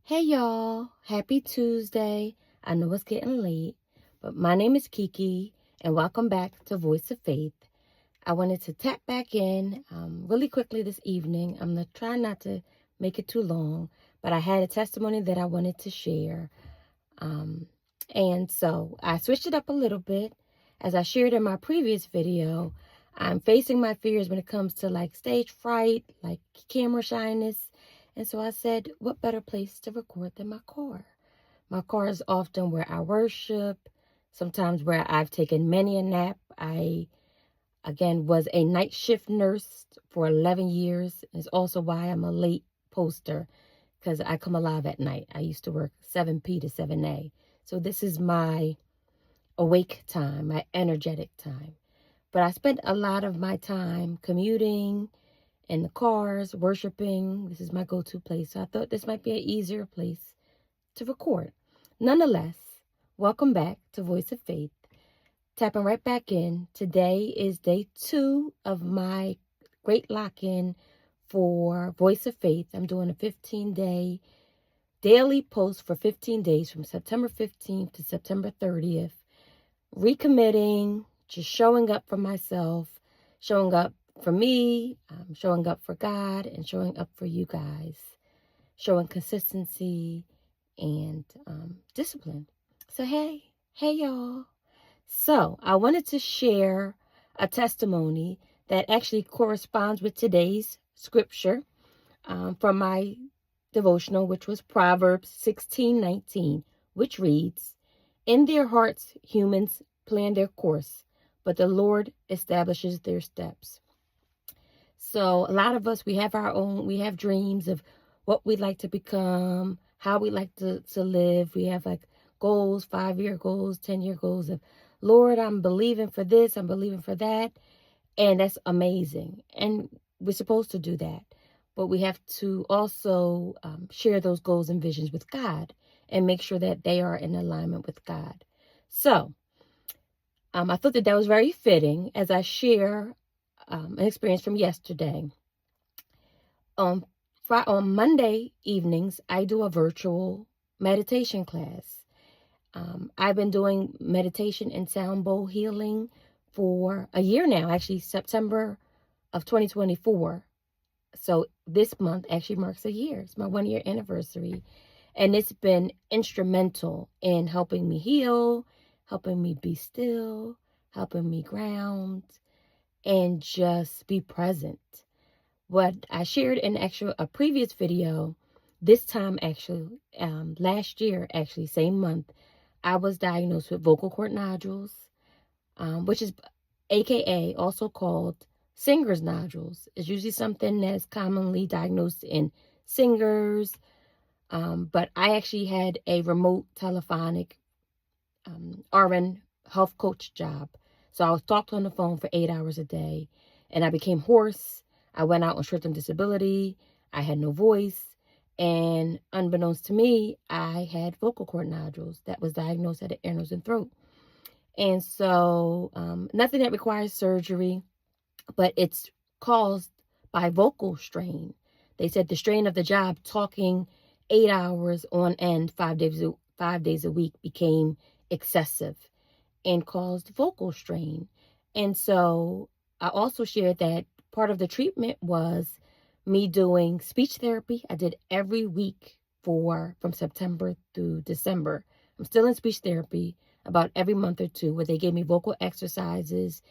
Hey y'all, happy Tuesday. I know it's getting late, but my name is Kiki and welcome back to Voice of Faith. I wanted to tap back in really quickly this evening. I'm going to try not to make it too long, but I had a testimony that I wanted to share. And so I switched it up a little bit. As I shared in my previous video, I'm facing my fears when it comes to like stage fright, like camera shyness. And so I said, what better place to record than my car? My car is often where I worship, sometimes where I've taken many a nap. I, again, was a night shift nurse for 11 years. It's also why I'm a late poster, because I come alive at night. I used to work 7 p to 7 a. So this is my awake time, my energetic time. But I spent a lot of my time commuting, in the cars, worshiping. This is my go-to place. So I thought this might be an easier place to record. Nonetheless, welcome back to Voice of Faith. Tapping right back in. Today is day 2 of my great lock-in for Voice of Faith. I'm doing a 15-day daily post for 15 days from September 15th to September 30th. Recommitting, just showing up for myself, showing up for me, showing up for God, and showing up for you guys, showing consistency and discipline. So, hey y'all. So, I wanted to share a testimony that actually corresponds with today's scripture from my devotional, which was Proverbs 16:19, which reads, "In their hearts, humans plan their course, but the Lord establishes their steps." So a lot of us, we have dreams of what we'd like to become, how we like to live. We have like goals, 5-year goals, 10-year goals of, Lord, I'm believing for this, I'm believing for that. And that's amazing. And we're supposed to do that. But we have to also share those goals and visions with God and make sure that they are in alignment with God. So I thought that was very fitting as I share an experience from yesterday. On Monday evenings, I do a virtual meditation class. I've been doing meditation and sound bowl healing for a year now, actually September of 2024. So this month actually marks a year. It's my 1-year anniversary. And it's been instrumental in helping me heal, helping me be still, helping me ground, and just be present. What I shared in a previous video, this time actually, last year, actually, same month, I was diagnosed with vocal cord nodules, which is AKA also called singer's nodules. It's usually something that's commonly diagnosed in singers, but I actually had a remote telephonic RN health coach job. So I was talked on the phone for 8 hours a day, and I became hoarse. I went out on short-term disability. I had no voice, and unbeknownst to me, I had vocal cord nodules that was diagnosed at the ear, nose, and throat. And so nothing that requires surgery, but it's caused by vocal strain. They said the strain of the job, talking 8 hours on end, 5 days a week, became excessive and caused vocal strain. And so I also shared that part of the treatment was me doing speech therapy. I did every week from September through December. I'm still in speech therapy about every month or two, where they gave me vocal exercises.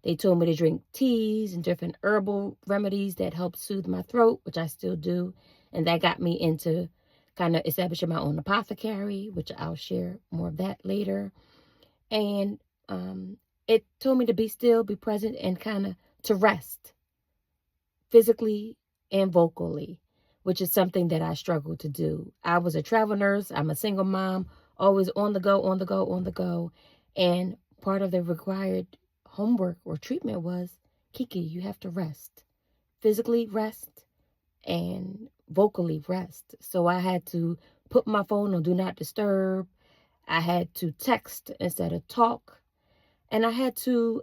They told me to drink teas and different herbal remedies that help soothe my throat, which I still do. And that got me into kind of establishing my own apothecary, which I'll share more of that later. And it told me to be still, be present, and kind of to rest physically and vocally, which is something that I struggle to do. I was a travel nurse. I'm a single mom, always on the go, on the go, on the go. And part of the required homework or treatment was, Kiki, you have to rest. Physically rest and vocally rest. So I had to put my phone on do not disturb. I had to text instead of talk. And I had to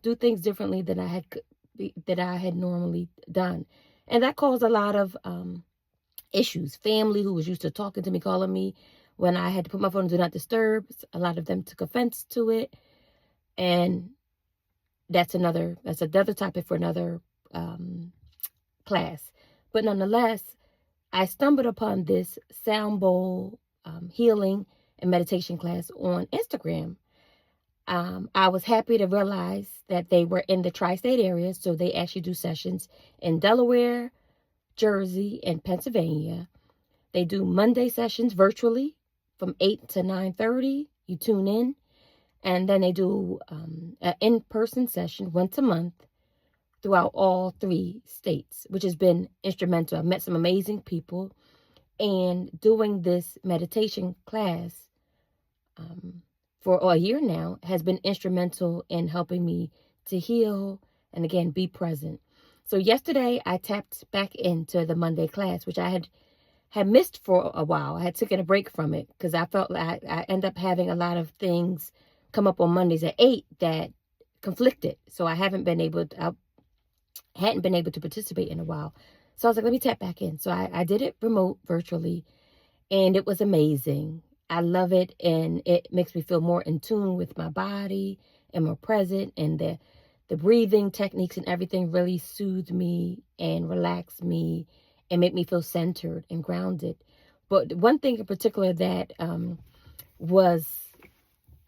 do things differently than I had normally done. And that caused a lot of issues. Family who was used to talking to me, calling me when I had to put my phone on Do Not Disturb. A lot of them took offense to it. And that's another topic for another class. But nonetheless, I stumbled upon this sound bowl healing and meditation class on Instagram. I was happy to realize that they were in the tri-state area, so they actually do sessions in Delaware, Jersey, and Pennsylvania. They do Monday sessions virtually from 8 to 9:30. You tune in. And then they do an in-person session once a month throughout all 3 states, which has been instrumental. I've met some amazing people. And doing this meditation class for a year now has been instrumental in helping me to heal and, again, be present. So yesterday I tapped back into the Monday class, which I had missed for a while. I had taken a break from it because I felt like I end up having a lot of things come up on Mondays at 8 that conflicted. So I hadn't been able to participate in a while. So I was like, let me tap back in. So I did it virtually, and it was amazing. I love it, and it makes me feel more in tune with my body and more present, and the breathing techniques and everything really soothed me and relaxed me and make me feel centered and grounded. But one thing in particular that was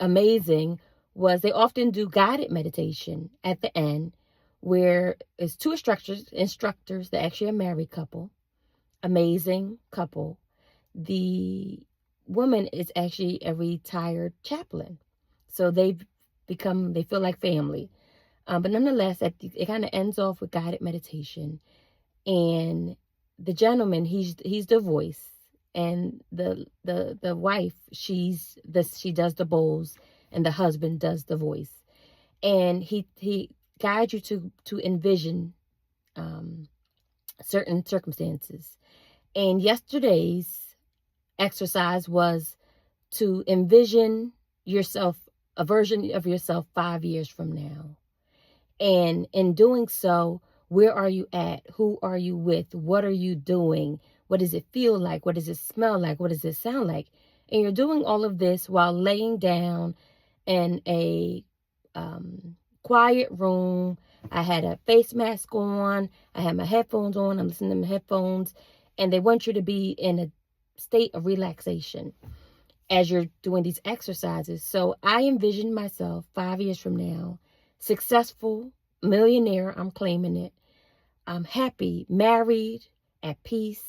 amazing was they often do guided meditation at the end, where it's 2 instructors that actually a married couple, amazing couple. The woman is actually a retired chaplain, so they feel like family. But nonetheless, it kind of ends off with guided meditation, and the gentleman, he's the voice, and the wife, she does the bowls, and the husband does the voice. And he guides you to envision certain circumstances. And yesterday's exercise was to envision yourself, a version of yourself 5 years from now. And in doing so, where are you at? Who are you with? What are you doing? What does it feel like? What does it smell like? What does it sound like? And you're doing all of this while laying down in a quiet room. I had a face mask on. I had my headphones on. I'm listening to my headphones. And they want you to be in a state of relaxation as you're doing these exercises. So I envisioned myself 5 years from now, successful, millionaire, I'm claiming it. I'm happy, married, at peace,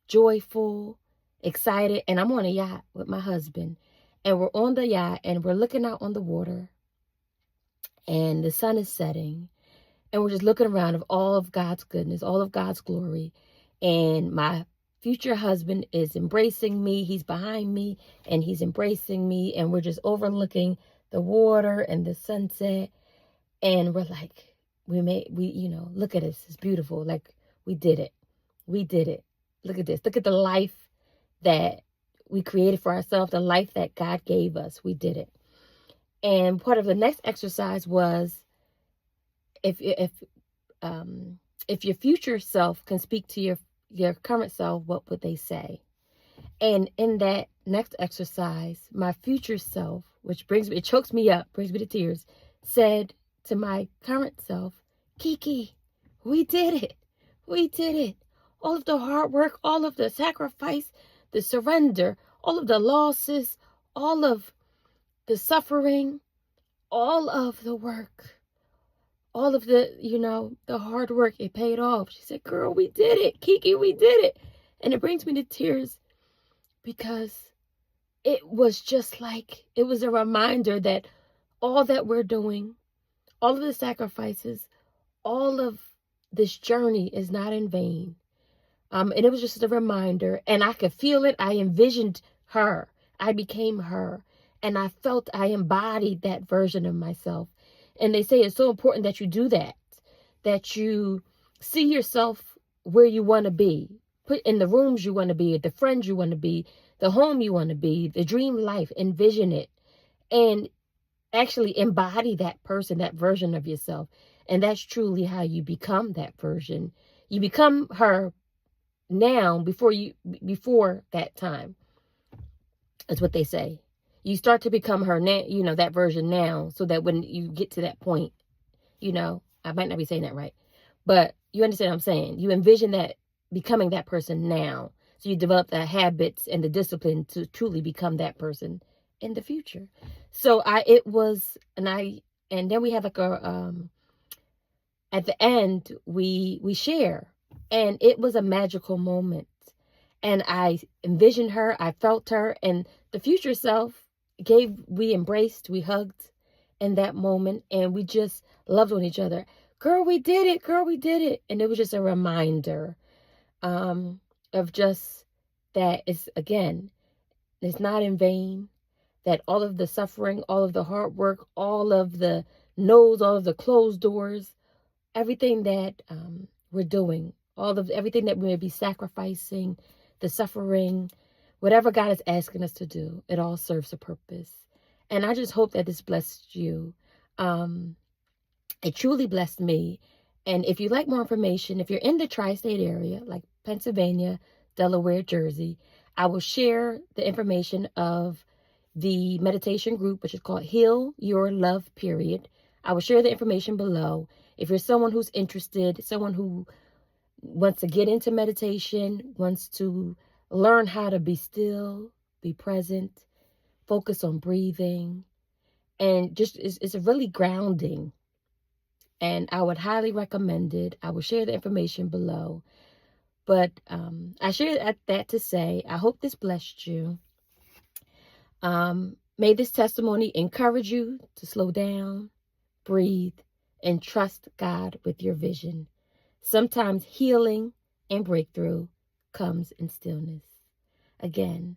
joyful, excited, and I'm on a yacht with my husband. And we're on the yacht, and we're looking out on the water, and the sun is setting, and we're just looking around of all of God's goodness, all of God's glory. And my future husband is embracing me. He's behind me, and he's embracing me, and we're just overlooking the water and the sunset. And we're like, look at us. It's beautiful. Like, we did it. We did it. Look at this. Look at the life that we created for ourselves, the life that God gave us. We did it. And part of the next exercise was, if your future self can speak to your current self, what would they say? And in that next exercise, my future self, it chokes me up, brings me to tears, said to my current self, Kiki, we did it. We did it. All of the hard work, all of the sacrifice, the surrender, all of the losses, all of the suffering, all of the work, all of the hard work, it paid off. She said, girl, we did it. Kiki, we did it. And it brings me to tears because it was just like, it was a reminder that all that we're doing, all of the sacrifices, all of this journey is not in vain. And it was just a reminder, and I could feel it. I envisioned her. I became her, and I felt I embodied that version of myself. And they say it's so important that you do that you see yourself where you want to be, put in the rooms you want to be, the friends you want to be, the home you want to be, the dream life, envision it, and actually embody that person, that version of yourself. And that's truly how you become that version. You become her now before that time, is what they say. You start to become her now, that version now, so that when you get to that point, I might not be saying that right, but you understand what I'm saying. You envision that becoming that person now. So you develop the habits and the discipline to truly become that person in the future. So and then we have like at the end, we share, and it was a magical moment. And I envisioned her, I felt her, and the future self we embraced, we hugged in that moment, and we just loved on each other. Girl, we did it. Girl, we did it. And it was just a reminder of just that it's not in vain, that all of the suffering, all of the hard work, all of the no's, all of the closed doors, everything that we're doing, everything that we may be sacrificing, the suffering, whatever God is asking us to do, it all serves a purpose. And I just hope that this blessed you. It truly blessed me. And if you'd like more information, if you're in the tri-state area, like Pennsylvania, Delaware, Jersey, I will share the information of the meditation group, which is called Heal Your Love Period. I will share the information below. If you're someone who's interested, someone who wants to get into meditation, wants to learn how to be still, be present, focus on breathing, and just it's a really grounding. And I would highly recommend it. I will share the information below. But I share that to say, I hope this blessed you. May this testimony encourage you to slow down, breathe, and trust God with your vision. Sometimes healing and breakthrough comes in stillness. Again,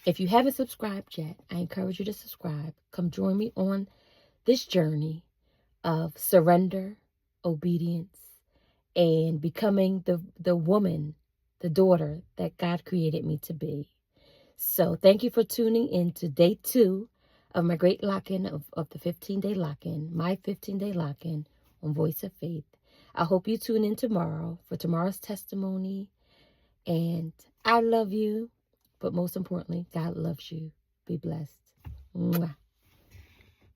if you haven't subscribed yet, I encourage you to subscribe. Come join me on this journey of surrender, obedience, and becoming the woman, the daughter that God created me to be. So thank you for tuning in to day 2 of my great lock-in of the 15-day lock-in, my 15-day lock-in on Voice of Faith. I hope you tune in tomorrow for tomorrow's testimony. And I love you, but most importantly, God loves you. Be blessed. Mwah.